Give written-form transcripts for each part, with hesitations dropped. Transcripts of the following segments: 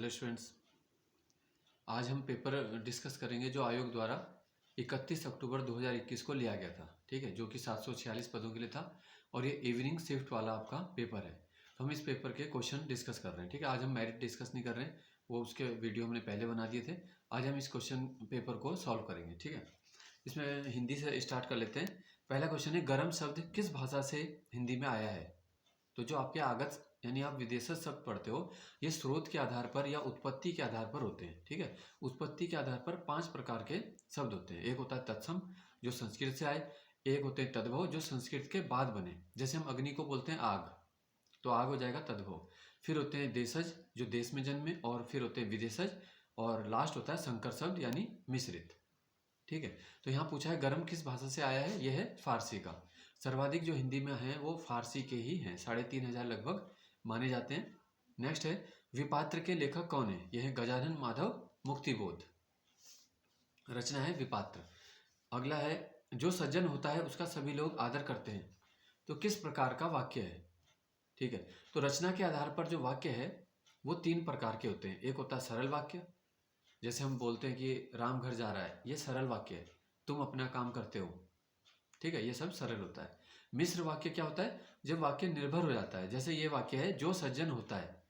Hello students, आज हम paper discuss करेंगे जो आयोग द्वारा 31 अक्टूबर 2021 को लिया गया था। ठीक है, जो कि 746 पदों के लिए था और ये इवनिंग शिफ्ट वाला आपका पेपर है। तो हम इस पेपर के क्वेश्चन डिस्कस कर रहे हैं। ठीक है, आज हम मेरिट डिस्कस नहीं कर रहे हैं, वो उसके वीडियो हमने पहले बना दिए थे। आज हम इस क्वेश्चन पेपर को सॉल्व करेंगे। ठीक है, इसमें हिंदी से स्टार्ट कर लेते हैं। पहला क्वेश्चन है, गर्म शब्द किस भाषा से हिंदी में आया है? तो जो आपके आगत यानी आप विदेशज शब्द पढ़ते हो, ये स्रोत के आधार पर या उत्पत्ति के आधार पर होते हैं। ठीक है, उत्पत्ति के आधार पर 5 प्रकार के शब्द होते हैं। एक होता है तत्सम, जो संस्कृत से आए। एक होते हैं तद्भव, जो संस्कृत के बाद बने। जैसे हम अग्नि को बोलते हैं आग, तो आग हो जाएगा तद्भव। फिर होते हैं देशज, जो देश में जन्मे। और फिर होते हैं विदेशज। और लास्ट होता है संकर शब्द यानी मिश्रित। ठीक है, तो यहाँ पूछा है गर्म किस भाषा से आया है? यह है फारसी का। सर्वाधिक जो हिंदी में है वो फारसी के ही हैं, 3500 लगभग माने जाते हैं। नेक्स्ट है, विपात्र के लेखक कौन है? यह है गजानन माधव मुक्तिबोध, रचना है विपात्र। अगला है, जो सज्जन होता है उसका सभी लोग आदर करते हैं। तो किस प्रकार का वाक्य है? ठीक है, तो रचना के आधार पर जो वाक्य है वो 3 प्रकार के होते हैं। एक होता है सरल वाक्य, जैसे हम बोलते हैं कि राम घर जा रहा है, ये सरल वाक्य है। तुम अपना काम करते हो, ठीक है, ये सब सरल होता है। मिश्र वाक्य क्या होता है? जब वाक्य निर्भर हो जाता है। जैसे ये वाक्य है, जो सज्जन होता है।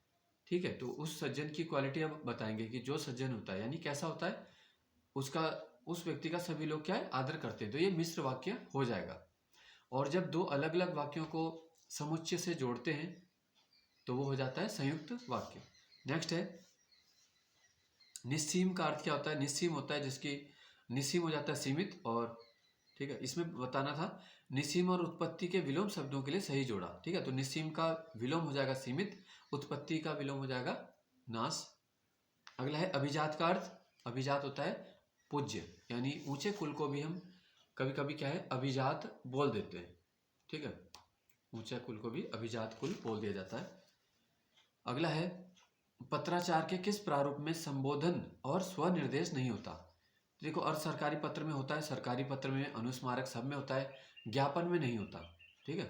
ठीक है, तो उस सज्जन की क्वालिटी अब बताएंगे कि जो सज्जन होता है यानी कैसा होता है, उसका उस व्यक्ति का सभी लोग क्या है, आदर करते हैं। तो ये मिश्र वाक्य हो जाएगा। और जब दो अलग अलग वाक्यों को समुच्चय से जोड़ते हैं तो वो हो जाता है संयुक्त वाक्य। नेक्स्ट है, निस्सीम का अर्थ क्या होता है? निस्सीम होता है जिसकी निस्सीम हो जाता है सीमित। और ठीक है, इसमें बताना था निस्सीम और उत्पत्ति के विलोम शब्दों के लिए सही जोड़ा। ठीक है, तो निस्सीम का विलोम हो जाएगा सीमित, उत्पत्ति का विलोम हो जाएगा नाश। अगला है अभिजात का अर्थ। अभिजात होता है पूज्य, यानी ऊंचे कुल को भी हम कभी कभी क्या है, अभिजात बोल देते हैं। ठीक है, ऊंचे कुल को भी अभिजात कुल बोल दिया जाता है। अगला है, पत्राचार के किस प्रारूप में संबोधन और स्वनिर्देश नहीं होता? देखो, अर्ध सरकारी पत्र में होता है, सरकारी पत्र में, अनुस्मारक सब में होता है, ज्ञापन में नहीं होता। ठीक है,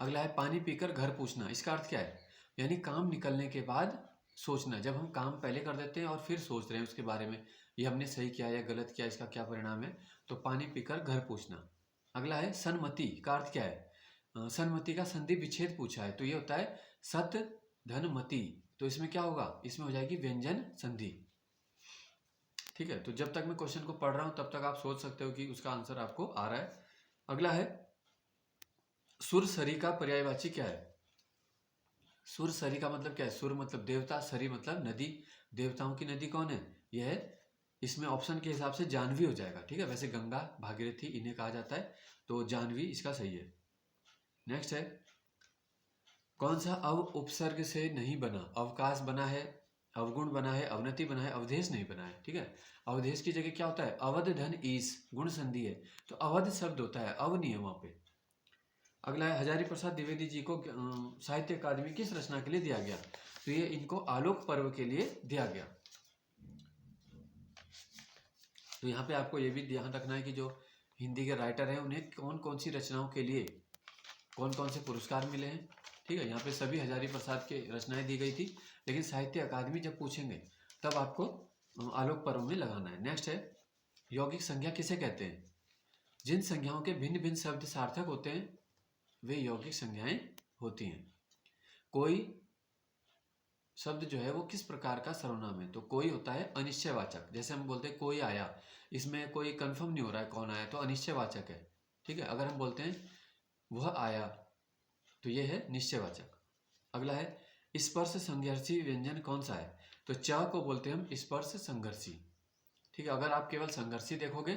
अगला है, पानी पीकर घर पूछना। इसका अर्थ क्या है? यानी काम निकलने के बाद सोचना। जब हम काम पहले कर देते हैं और फिर सोच रहे हैं उसके बारे में, ये हमने सही किया या गलत किया, इसका क्या परिणाम है, तो पानी पीकर घर पूछना। अगला है, सन्मति का अर्थ क्या है? सन्मति का संधि विच्छेद पूछा है, तो ये होता है सत धन मति। तो इसमें क्या होगा? इसमें हो जाएगी व्यंजन संधि। ठीक है, तो जब तक मैं क्वेश्चन को पढ़ रहा हूं तब तक आप सोच सकते हो कि उसका आंसर आपको आ रहा है। अगला है, सुर सरी का पर्यायवाची क्या है? सुर सरी का मतलब क्या है? सुर मतलब देवता, सरी मतलब नदी। देवताओं की नदी कौन है? यह है, इसमें ऑप्शन के हिसाब से जानवी हो जाएगा। ठीक है, वैसे गंगा भागीरथी इन्हें कहा जाता है, तो जानवी इसका सही है। नेक्स्ट है, कौन सा अव उपसर्ग से नहीं बना? अवकाश बना है, अवगुण बना है, अवनति बना है, अवधेश नहीं बना है। ठीक है, अवधेश की जगह क्या होता है? अवध धन ईस, गुण संधि है, तो अवध शब्द होता है, अव नहीं है वहां पे। अगला है, हजारी प्रसाद द्विवेदी जी को साहित्य अकादमी किस रचना के लिए दिया गया? तो ये इनको आलोक पर्व के लिए दिया गया। तो यहाँ पे आपको ये भी ध्यान रखना है कि जो हिंदी के राइटर हैं उन्हें कौन कौन सी रचनाओं के लिए कौन कौन से पुरस्कार मिले हैं। ठीक है, यहाँ पे सभी हजारी प्रसाद के रचनाएं दी गई थी, लेकिन साहित्य अकादमी जब पूछेंगे तब आपको आलोक पर्व में लगाना है। नेक्स्ट है, यौगिक संज्ञा किसे कहते हैं? जिन संज्ञाओं के भिन्न भिन्न शब्द सार्थक होते हैं वे यौगिक संज्ञाएं होती हैं। कोई शब्द जो है वो किस प्रकार का सर्वनाम है? तो कोई होता है अनिश्चयवाचक। जैसे हम बोलते हैं कोई आया, इसमें कोई कंफर्म नहीं हो रहा है कौन आया, तो अनिश्चयवाचक है। ठीक है, अगर हम बोलते हैं वह आया, तो यह है निश्चयवाचक। अगला है, स्पर्श संघर्षी व्यंजन कौन सा है? तो च को बोलते हैं हम स्पर्श संघर्षी। ठीक है, अगर आप केवल संघर्षी देखोगे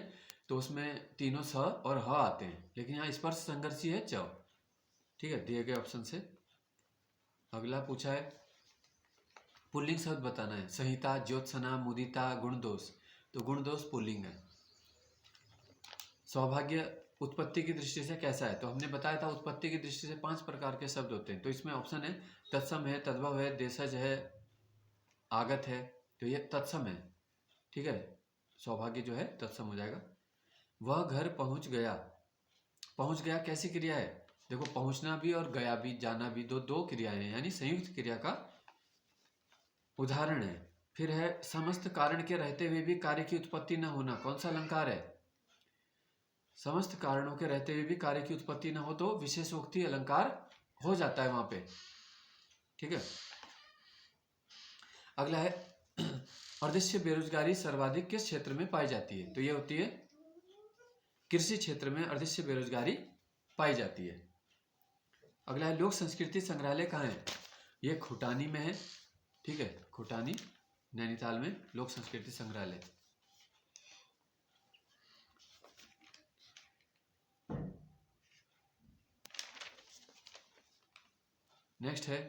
तो उसमें तीनों स और ह आते हैं, लेकिन यहाँ स्पर्श संघर्षी है च। ठीक है, दिए गए ऑप्शन से। अगला पूछा है, पुल्लिंग शब्द बताना है। संहिता, ज्योत्सना, मुदिता, गुणदोष। तो गुणदोष पुल्लिंग है। सौभाग्य उत्पत्ति की दृष्टि से कैसा है? तो हमने बताया था उत्पत्ति की दृष्टि से 5 प्रकार के शब्द होते हैं। तो इसमें ऑप्शन है तत्सम है, तद्भव है, देशज है, आगत है, तो ये तत्सम है। ठीक है, सौभाग्य जो है तत्सम हो जाएगा। वह घर पहुंच गया। पहुंच गया कैसी क्रिया है? देखो पहुंचना भी और गया भी, जाना भी, दो दो क्रियाएं हैं, यानी संयुक्त क्रिया का उदाहरण है। फिर है समस्त कारण के रहते हुए भी कार्य की उत्पत्ति न होना, कौन सा अलंकार है? समस्त कारणों के रहते हुए भी कार्य की उत्पत्ति न हो तो विशेषोक्ति अलंकार हो जाता है वहां पे, ठीक है। अगला है अर्दृश्य बेरोजगारी सर्वाधिक किस क्षेत्र में पाई जाती है? तो ये होती है कृषि क्षेत्र में अर्दृश्य बेरोजगारी पाई जाती है। अगला है लोक संस्कृति संग्रहालय कहाँ है? ये खुटानी में है, ठीक है, खुटानी नैनीताल में लोक संस्कृति संग्रहालय। नेक्स्ट है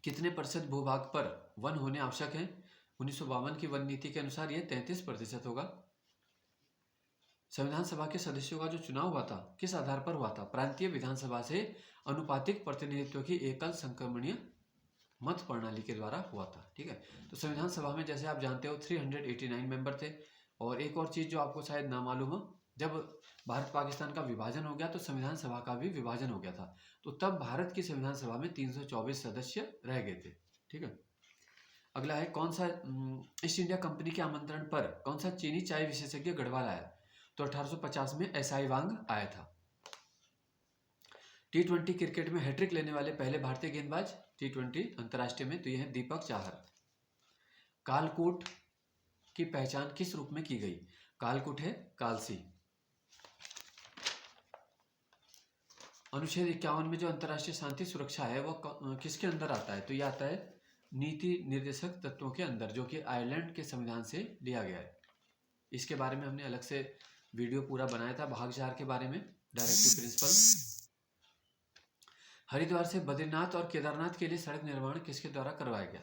कितने प्रतिशत भूभाग पर वन होने आवश्यक है? 1952 की वन नीति के अनुसार यह 33% होगा। संविधान सभा के सदस्यों का जो चुनाव हुआ था किस आधार पर हुआ था? प्रांतीय विधानसभा से अनुपातिक प्रतिनिधित्व की एकल संक्रमणीय मत प्रणाली के द्वारा हुआ था, ठीक है। तो संविधान सभा में जैसे आप जानते हो 389 मेंबर थे। और एक और चीज जो आपको शायद ना मालूम हो, जब भारत पाकिस्तान का विभाजन हो गया तो संविधान सभा का भी विभाजन हो गया था, तो तब भारत की संविधान सभा में 324 सदस्य रह गए थे, ठीक है। अगला है कौन सा ईस्ट इंडिया कंपनी के आमंत्रण पर कौन सा चीनी चाय विशेषज्ञ गढ़वाल आया? तो 1850 में एसआई वांग आया था। T20 क्रिकेट में हैट्रिक लेने वाले पहले भारतीय गेंदबाज T20 अंतर्राष्ट्रीय में, तो यह है दीपक चाहर। कालकूट की पहचान किस रूप में की गई? कालकूट है कालसी। अनुच्छेद 51 में जो अंतर्राष्ट्रीय शांति सुरक्षा है वो किसके अंदर आता है? तो यह आता है नीति निर्देशक तत्वों के अंदर, जो कि आयरलैंड के संविधान से लिया गया है। इसके बारे में हमने अलग से वीडियो पूरा बनाया था, भाग 4 के बारे में, डायरेक्टिव प्रिंसिपल। हरिद्वार से बद्रीनाथ और केदारनाथ के लिए सड़क निर्माण किसके द्वारा करवाया गया?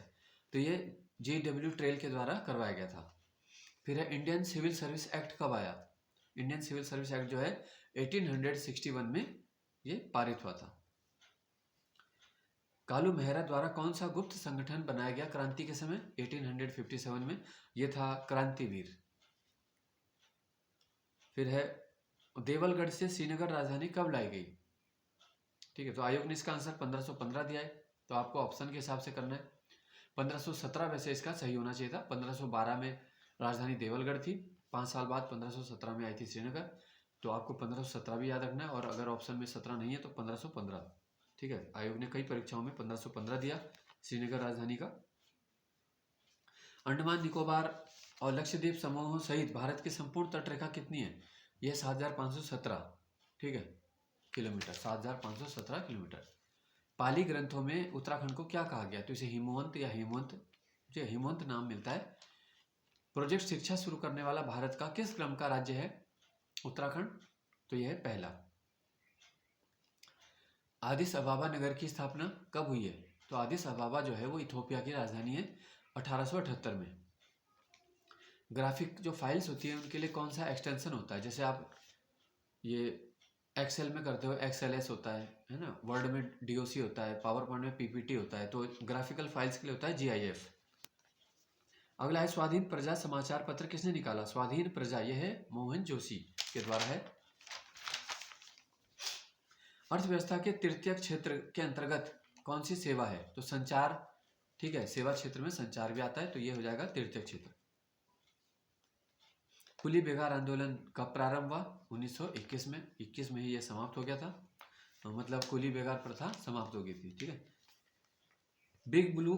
तो ये JW ट्रेल के द्वारा करवाया गया था। फिर है इंडियन सिविल सर्विस एक्ट कब आया? इंडियन सिविल सर्विस एक्ट जो है 1861 में ये पारित हुआ था। कालू मेहरा द्वारा कौन सा गुप्त संगठन बनाया गया क्रांति के समय? 1857 में, यह था क्रांतिवीर। फिर है देवलगढ़ से श्रीनगर राजधानी कब लाई गई? ठीक है, तो आयोग ने इसका आंसर 1515 दिया है, तो आपको ऑप्शन के हिसाब से करना है। 1517 वैसे इसका सही होना चाहिए था। 1512 में राजधानी देवलगढ़ थी, 5 साल बाद 1517 में आई थी श्रीनगर, तो आपको 1517 भी याद रखना है। और अगर ऑप्शन में 17 नहीं है तो 1515, ठीक है। आयोग ने कई परीक्षाओं में 1515 दिया श्रीनगर राजधानी का। अंडमान निकोबार और लक्षद्वीप समूहों सहित भारत की संपूर्ण तटरेखा कितनी है? यह 7517, ठीक है, किलोमीटर, 7517 किलोमीटर। पाली ग्रंथों में उत्तराखंड को क्या कहा गया? तो इसे हिमवंत या हेमवंत, जो हिमवंत नाम मिलता है। प्रोजेक्ट शिक्षा शुरू करने वाला भारत का किस क्रम का राज्य है उत्तराखंड? तो यह है पहला। आदिस अबाबा नगर की स्थापना कब हुई है? तो आदिस अबाबा जो है वो इथोपिया की राजधानी है, 1878 में। ग्राफिक जो फाइल्स होती है उनके लिए कौन सा एक्सटेंशन होता है? जैसे आप ये एक्सेल में करते हो XLS होता है ना, वर्ड में DOC होता है, पावर पॉइंट में PPT होता है, तो ग्राफिकल फाइल्स के लिए होता है GIF। अगला है स्वाधीन प्रजा समाचार पत्र किसने निकाला? स्वाधीन प्रजा, यह है मोहन जोशी के द्वारा है। अर्थव्यवस्था के तृतीय क्षेत्र के अंतर्गत कौन सी सेवा है? तो संचार, ठीक है, सेवा क्षेत्र में संचार भी आता है, तो यह हो जाएगा तृतीय क्षेत्र। कुली बेगार आंदोलन कब प्रारंभ हुआ? 1921 में, 21 में ही यह समाप्त हो गया था, तो मतलब कुली बेगार प्रथा समाप्त हो गई थी, ठीक है। बिग ब्लू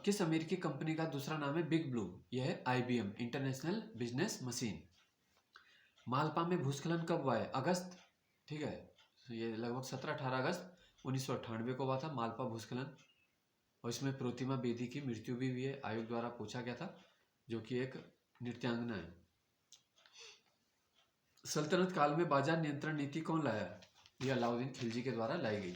किस अमेरिकी कंपनी का दूसरा नाम है? बिग ब्लू, यह है IBM, international business machine. Malpa में भूस्खलन कब हुआ है? अगस्त, ठीक है, तो ये लगभग 17-18 अगस्त 1998 को हुआ था मालपा भूस्खलन। और इसमें प्रोतिमा बेदी की मृत्यु भी हुई है, आयोग द्वारा पूछा गया था, जो कि एक नृत्यांगना है। सल्तनत काल में बाजार नियंत्रण नीति कौन लाया? यह अलाउद्दीन खिलजी के द्वारा लाई गई।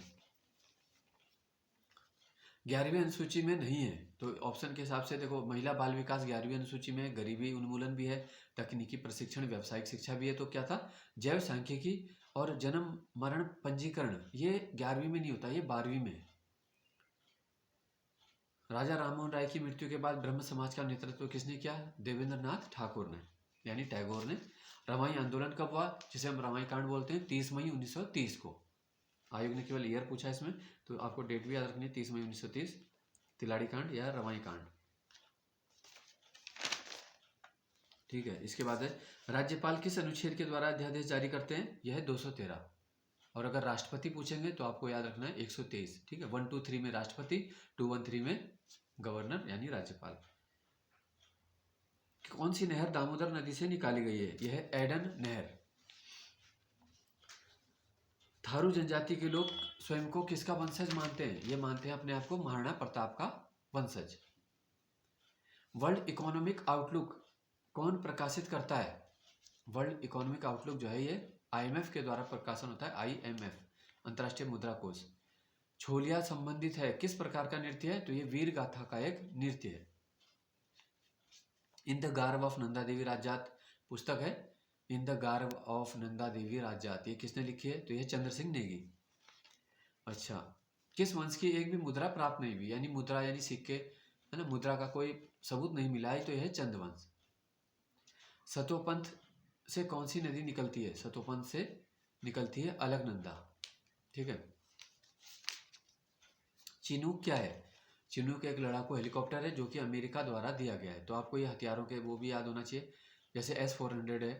11वीं अनुसूची में नहीं है, तो ऑप्शन के हिसाब से देखो, महिला बाल विकास 11वीं अनुसूची में, गरीबी उन्मूलन भी है, तकनीकी प्रशिक्षण, व्यावसायिक शिक्षा भी है, तो क्या था? जैव सांख्यिकी और जन्म मरण पंजीकरण, ये 11वीं में नहीं होता, ये 12वीं में है। राजा राममोहन राय की मृत्यु के बाद ब्रह्म समाज का नेतृत्व किसने किया? देवेंद्र नाथ ठाकुर ने, यानी टैगोर ने। रवाई आंदोलन कब हुआ, जिसे हम रवाई कांड बोलते हैं, 30 मई 1930 को। आयोग ने केवल ईयर पूछा इसमें, तो आपको डेट भी याद रखनी है, 30 मई 1930, तिलाड़ी कांड या रवाई कांड। ठीक है, इसके बाद है राज्यपाल किस अनुच्छेद के द्वारा अध्यादेश जारी करते हैं, यह है 213। और अगर राष्ट्रपति पूछेंगे तो आपको याद रखना है 123। ठीक है, 123 में राष्ट्रपति, 213 में गवर्नर यानी राज्यपाल। कौन सी नहर दामोदर नदी से निकाली गई है, यह है एडन नहर। थारू जनजाति के लोग स्वयं को किसका वंशज मानते हैं, ये मानते हैं अपने आप को महाराणा प्रताप का वंशज। वर्ल्ड इकोनॉमिक आउटलुक कौन प्रकाशित करता है, वर्ल्ड इकोनॉमिक आउटलुक जो है ये आईएमएफ के द्वारा प्रकाशन होता है, आईएमएफ, अंतर्राष्ट्रीय मुद्रा कोष। छोलिया संबंधित है किस प्रकार का नृत्य है, तो ये वीर गाथा का एक नृत्य है। इन द गार्व ऑफ नंदा देवी राजजात पुस्तक है, इन द गार्व ऑफ नंदा देवी राजजात, ये किसने लिखी है, तो ये चंद्र सिंह नेगी। अच्छा, किस वंश की एक भी मुद्रा प्राप्त नहीं हुई, यानी मुद्रा यानी सिक्के है ना, मुद्रा का कोई सबूत नहीं मिला है, तो यह है चंद वंश। सतोपंथ से कौन सी नदी निकलती है, सतोपंथ से निकलती है अलकनंदा। ठीक है, चिनूक क्या है, चिनूक एक लड़ाकू हेलीकॉप्टर है जो कि अमेरिका द्वारा दिया गया है, तो आपको ये हथियारों के वो भी याद होना चाहिए, जैसे S-400 है,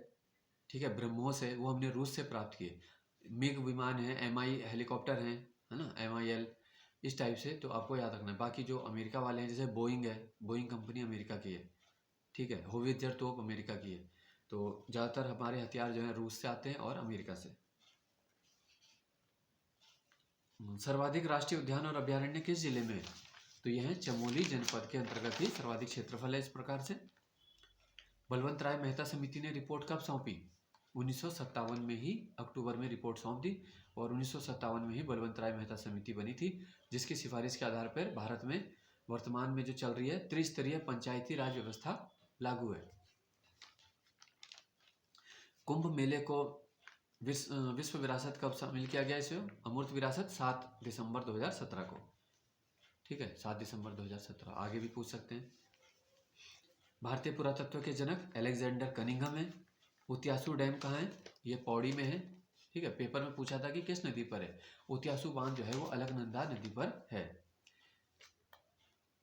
ठीक है, ब्रह्मोस है, वो हमने रूस से प्राप्त किए, मिग विमान है, MI हेलीकॉप्टर हैं, है ना, MIL, इस टाइप से, तो आपको याद रखना है। बाकी जो अमेरिका वाले हैं, जैसे बोइंग है, बोइंग कंपनी अमेरिका की है, ठीक है, होवित्जर तोप अमेरिका की है, तो ज़्यादातर हमारे हथियार जो है रूस से आते हैं और अमेरिका से। सर्वाधिक राष्ट्रीय उद्यान और अभ्यारण्य किस जिले में है, तो यह है चमोली जनपद के अंतर्गत ही सर्वाधिक क्षेत्रफल है। इस प्रकार से बलवंत राय मेहता समिति ने रिपोर्ट कब सौंपी, 1957 में ही अक्टूबर में रिपोर्ट सौंप दी, और 1957 में ही बलवंत राय मेहता समिति बनी थी, जिसकी सिफारिश के आधार पर भारत में वर्तमान में जो चल रही है त्रिस्तरीय पंचायती राज व्यवस्था लागू है। कुंभ मेले को विश्व विरासत कब शामिल किया गया, इसमें अमूर्त विरासत 7 दिसंबर 2017 को। ठीक है, 7 दिसंबर 2017, आगे भी पूछ सकते हैं। भारतीय पुरातत्व के जनक अलेक्जेंडर कनिंघम है। उतियासू डैम कहाँ है, ये पौड़ी में है। ठीक है, पेपर में पूछा था कि किस नदी पर है, उतियासू बांध जो है वो अलकनंदा नदी पर है।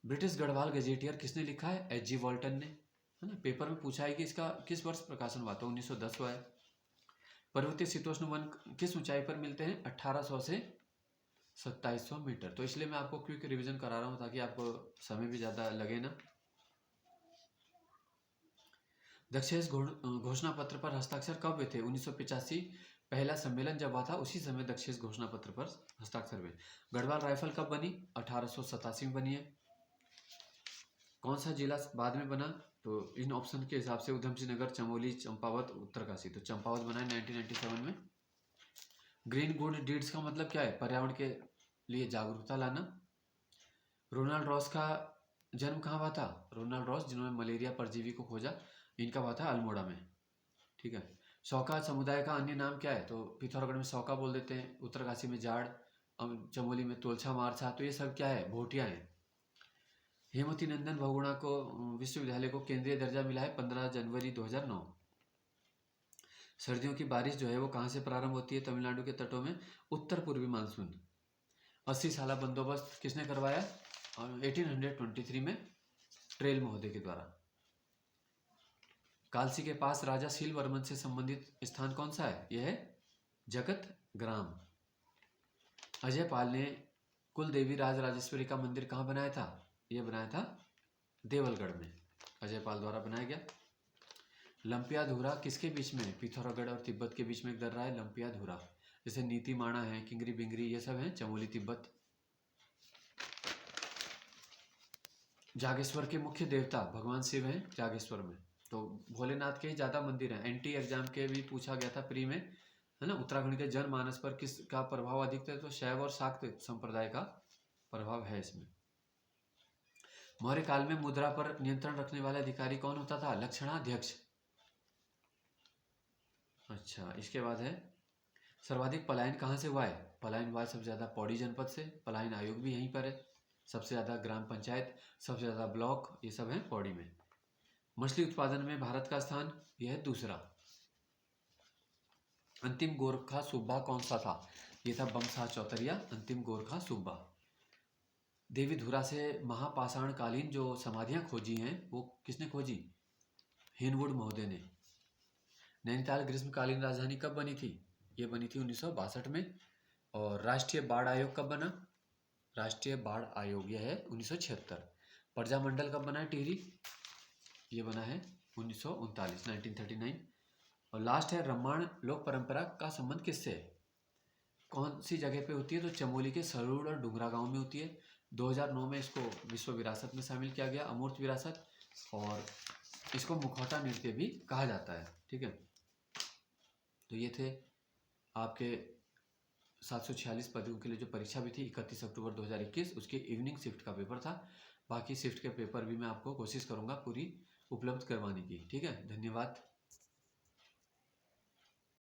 ब्रिटिश गढ़वाल गजेटियर किसने लिखा है, H.G. वॉल्टन ने, है ना। पेपर में पूछा है कि इसका किस वर्ष प्रकाशन हुआ, तो 1910 हुआ है। पर्वतीय शीतोष्ण वन किस ऊंचाई पर मिलते हैं, 1800 से 2700 मीटर। तो इसलिए मैं आपको क्विक रिवीजन करा रहा हूँ ताकि आपको समय भी ज़्यादा लगे ना। दक्षेस घोषणा पत्र पर हस्ताक्षर कब हुए थे, 1985, पहला सम्मेलन जब हुआ था उसी समय दक्षेस घोषणा पत्र पर हस्ताक्षर हुए। गढ़वाल राइफल कब बनी, 1887 में बनी है। कौन सा जिला बाद में बना, तो इन ऑप्शन के हिसाब से उधम सिंह नगर, चमोली, चंपावत, उत्तरकाशी, तो चंपावत बना है 1997 में। ग्रीन गुड डीड्स का मतलब क्या है, पर्यावरण के लिए जागरूकता लाना। रोनाल्ड रॉस का जन्म कहाँ हुआ था, रोनाल्ड रॉस जिन्होंने मलेरिया परजीवी को खोजा, इनका हुआ था अल्मोड़ा में। ठीक है, सौका समुदाय का अन्य नाम क्या है, तो पिथौरागढ़ में सौका बोल देते हैं, उत्तरकाशी में जाड़, चमोली में तोलछा मारछा, तो ये सब क्या है, भोटिया है। हेमवती नंदन बहुगुणा को विश्वविद्यालय को केंद्रीय दर्जा मिला है 15 जनवरी 2009। सर्दियों की बारिश जो है वो कहाँ से प्रारंभ होती है, तमिलनाडु के तटों में, उत्तर पूर्वी मानसून। 80 साला बंदोबस्त किसने करवाया, 1823 में ट्रेल महोदय के द्वारा। कालसी के पास राजा शीलवर्मन से संबंधित स्थान कौन सा है, यह है जगत ग्राम। अजय पाल ने कुल देवी राज राजेश्वरी का मंदिर कहाँ बनाया था, यह बनाया था देवलगढ़ में, अजय पाल द्वारा बनाया गया। लंपिया धुरा किसके बीच में है, पिथौरागढ़ और तिब्बत के बीच में एक दर्रा है लंपिया धुरा। जैसे नीति माणा है, किंगरी बिंगरी, ये सब है चमोली तिब्बत। जागेश्वर के मुख्य देवता भगवान शिव हैं जागेश्वर में, तो भोलेनाथ के ही ज़्यादा मंदिर हैं। एंटी एग्जाम के भी पूछा गया था प्री में, है ना। उत्तराखंड के जनमानस पर किसका प्रभाव अधिक था, तो शैव और शाक्त संप्रदाय का प्रभाव है इसमें। मौर्य काल में मुद्रा पर नियंत्रण रखने वाला अधिकारी कौन होता था, लक्षणाध्यक्ष। अच्छा, इसके बाद है सर्वाधिक पलायन कहाँ से हुआ है, पलायन हुआ है सबसे ज़्यादा पौड़ी जनपद से, पलायन आयोग भी यहीं पर है। सबसे ज़्यादा ग्राम पंचायत, सबसे ज़्यादा ब्लॉक, ये सब हैं पौड़ी में। मछली उत्पादन में भारत का स्थान, यह है दूसरा। अंतिम गोरखा सूबा कौन सा था? ये था बमशाह चौतरिया, अंतिम गोरखा सूबा। देवी धुरा से महापाषाणकालीन जो समाधियां खोजी हैं वो किसने खोजी? हेनवुड महोदय ने। नैनीताल ग्रीष्मकालीन राजधानी कब बनी थी? ये बनी थी 1962 में। और राष्ट्रीय बाढ़ आयोग कब बना? राष्ट्रीय बाढ़ आयोग यह है 1976। प्रजामंडल कब बना है टिहरी? ये बना है 1939, 1939। और लास्ट है ब्राह्मण लोक परंपरा का संबंध किससे है? कौन सी जगह पे होती है? तो चमोली के सरूड़ और डुंगरा गांव में होती है। 2009 में इसको विश्व विरासत में शामिल किया गया, अमूर्त विरासत। और इसको मुखौटा नृत्य भी कहा जाता है। ठीक है, तो ये थे आपके 746 पदों के लिए जो परीक्षा भी थी 31 अक्टूबर 2021, उसके इवनिंग शिफ्ट का पेपर था। बाकी शिफ्ट के पेपर भी मैं आपको कोशिश करूंगा पूरी उपलब्ध करवाने की। ठीक है, धन्यवाद।